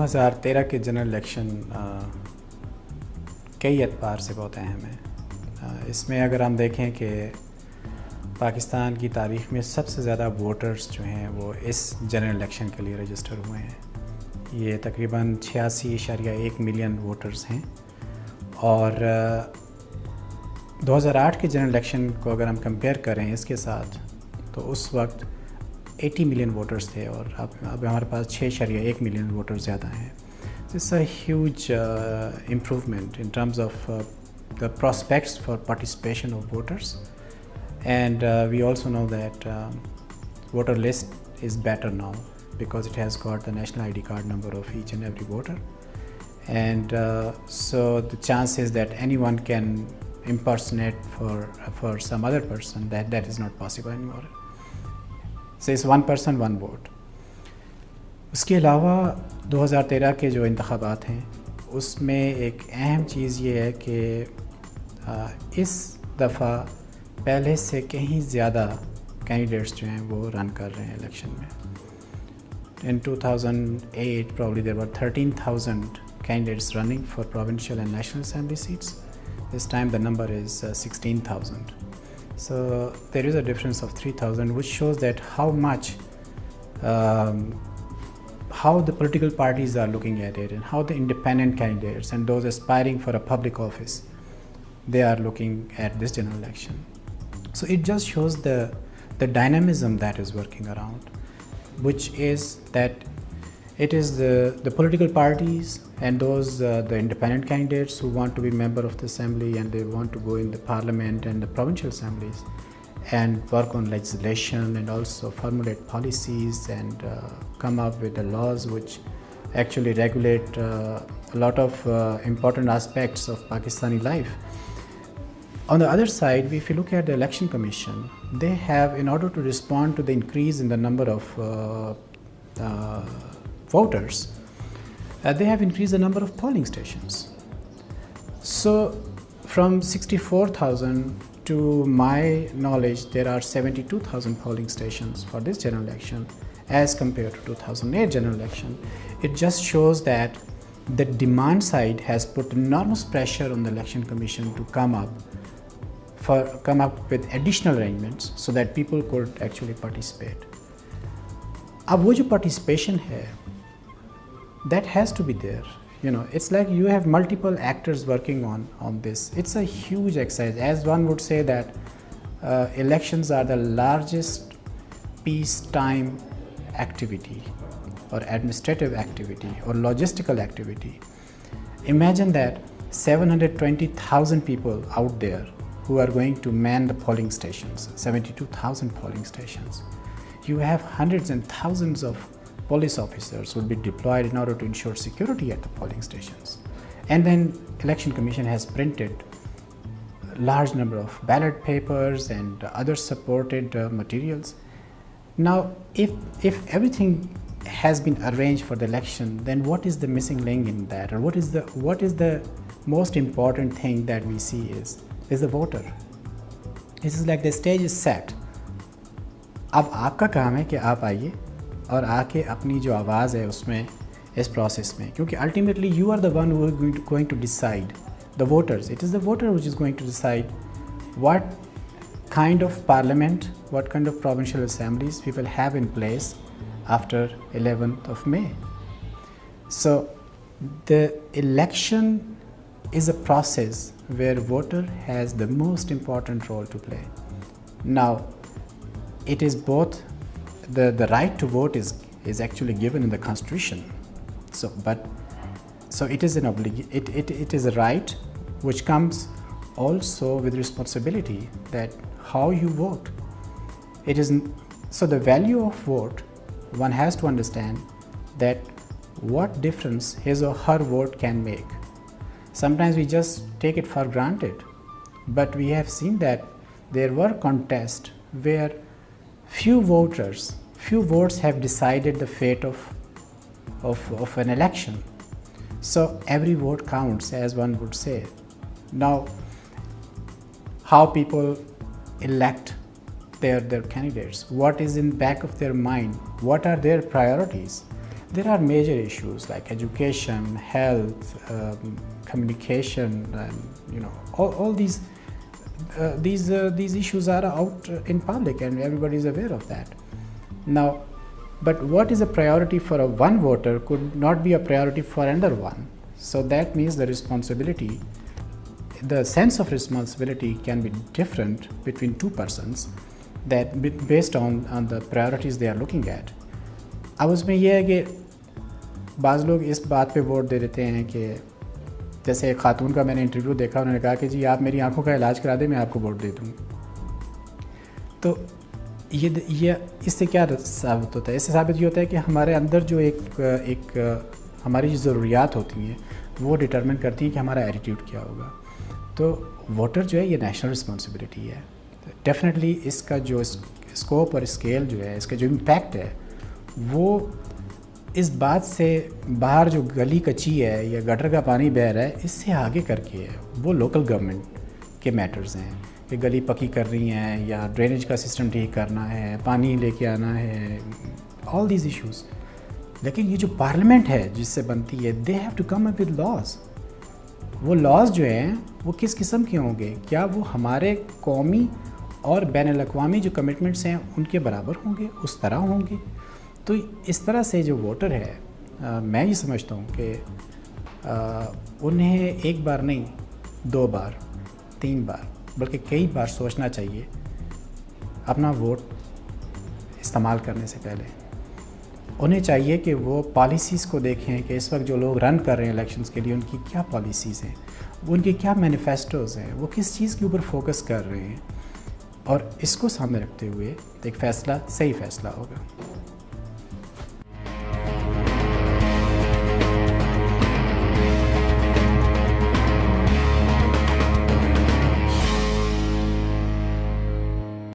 2013 के general election कई एतबार से बहुत अहम है। इसमें अगर हम देखें कि पाकिस्तान की तारीख़ में सबसे ज़्यादा वोटर्स जो हैं वो इस जनरल इलेक्शन के लिए रजिस्टर हुए हैं। ये तकरीबन 86.1 मिलियन वोटर्स हैं और 2008 के जनरल इलेक्शन को अगर हम कंपेयर करें इसके साथ तो उस वक्त 80 मिलियन वोटर्स थे और अब हमारे पास 6.1 मिलियन वोटर्स ज़्यादा हैं। It's a huge improvement in terms of the prospects for participation of voters, and we also know that voter list is better now because it has got the national ID card number of each and every voter, and so the chances that anyone can impersonate for some other person, that is not possible anymore. So it's one person, one vote. उसके अलावा 2013 के जो इंतख़ाबात हैं उसमें एक अहम चीज़ ये है कि इस दफ़ा पहले से कहीं ज़्यादा कैंडिडेट्स जो हैं वो रन कर रहे हैं इलेक्शन में। In 2008 probably there were 13,000 candidates running for provincial and national assembly seats. This time the number is 16,000. So there is a difference of 3,000, which shows that how the political parties are looking at it and how the independent candidates and those aspiring for a public office, they are looking at this general election. So it just shows the dynamism that is working around, which is that it is the political parties and those the independent candidates who want to be member of the assembly and they want to go in the parliament and the provincial assemblies and work on legislation and also formulate policies and come up with the laws which actually regulate a lot of important aspects of Pakistani life. On the other side, if you look at the Election Commission, they have, in order to respond to the increase in the number of voters, they have increased the number of polling stations. So from 64,000 to my knowledge, there are 72,000 polling stations for this general election as compared to 2008 general election. It just shows that the demand side has put enormous pressure on the Election Commission to come up with additional arrangements so that people could actually participate. अब वो जो participation है, that has to be there. You know, it's like you have multiple actors working on this. It's a huge exercise. As one would say that elections are the largest peacetime activity or administrative activity or logistical activity. Imagine that 720,000 people out there who are going to man the polling stations, 72,000 polling stations. You have hundreds and thousands of police officers will be deployed in order to ensure security at the polling stations. And then Election Commission has printed a large number of ballot papers and other supported materials. Now, if everything has been arranged for the election, then what is the missing link in that? Or what is the most important thing that we see is the voter. This is like the stage is set. अब आपका काम है कि आप आइए और आके अपनी जो आवाज़ है उसमें इस प्रोसेस में, क्योंकि ultimately you are the one who is going to decide the voters. It is the voter which is going to decide what kind of parliament, what kind of provincial assemblies we will have in place after 11th of May. So the election is a process where voter has the most important role to play. Now, it is both the right to vote is actually given in the constitution. So it is it is a right which comes also with responsibility that how you vote. It is so the value of vote, one has to understand that what difference his or her vote can make. Sometimes we just take it for granted, but we have seen that there were contests where few votes have decided the fate of an election. So every vote counts, as one would say. Now, how people elect their candidates, what is in back of their mind, what are their priorities, there are major issues like education, health, communication, and all these issues are out in public, and everybody is aware of that. Now, but what is a priority for one voter could not be a priority for another one. So that means the responsibility, the sense of responsibility can be different between two persons, that based on the priorities they are looking at. अब उसमें यह है कि बाज़ लोग इस बात पे वोट दे देते हैं कि जैसे एक खातून का मैंने इंटरव्यू देखा, उन्होंने कहा कि जी आप मेरी आंखों का इलाज करा दें, मैं आपको वोट दे दूँगी। तो ये इससे क्या साबित होता है? इससे साबित ये होता है कि हमारे अंदर जो एक हमारी जो ज़रूरियात होती हैं वो डिटरमिन करती हैं कि हमारा एटीट्यूड क्या होगा। तो वोटर जो है ये नेशनल रिस्पॉन्सिबिलिटी है। डेफिनेटली इसका जो स्कोप और स्केल जो है, इसका जो इम्पैक्ट है, वो इस बात से बाहर जो गली कच्ची है या गटर का पानी बह रहा है, इससे आगे करके है वो लोकल गवर्नमेंट के मैटर्स हैं कि गली पक्की कर रही हैं या ड्रेनेज का सिस्टम ठीक करना है, पानी लेके आना है, ऑल दीज इश्यूज़। लेकिन ये जो पार्लियामेंट है जिससे बनती है, they have to come up with laws. वो लॉज जो हैं वो किस किस्म के होंगे? क्या वो हमारे कौमी और बैनुल-अक़वामी जो कमिटमेंट्स हैं उनके बराबर होंगे, उस तरह होंगे? तो इस तरह से जो वोटर है, मैं ये समझता हूँ कि उन्हें एक बार नहीं, 2 बार, 3 बार, बल्कि कई बार सोचना चाहिए अपना वोट इस्तेमाल करने से पहले। उन्हें चाहिए कि वो पॉलिसीज़ को देखें कि इस वक्त जो लोग रन कर रहे हैं इलेक्शंस के लिए, उनकी क्या पॉलिसीज़ हैं, उनके क्या मैनिफेस्टोज़ हैं, वो किस चीज़ के ऊपर फोकस कर रहे हैं, और इसको सामने रखते हुए एक फ़ैसला, सही फ़ैसला होगा।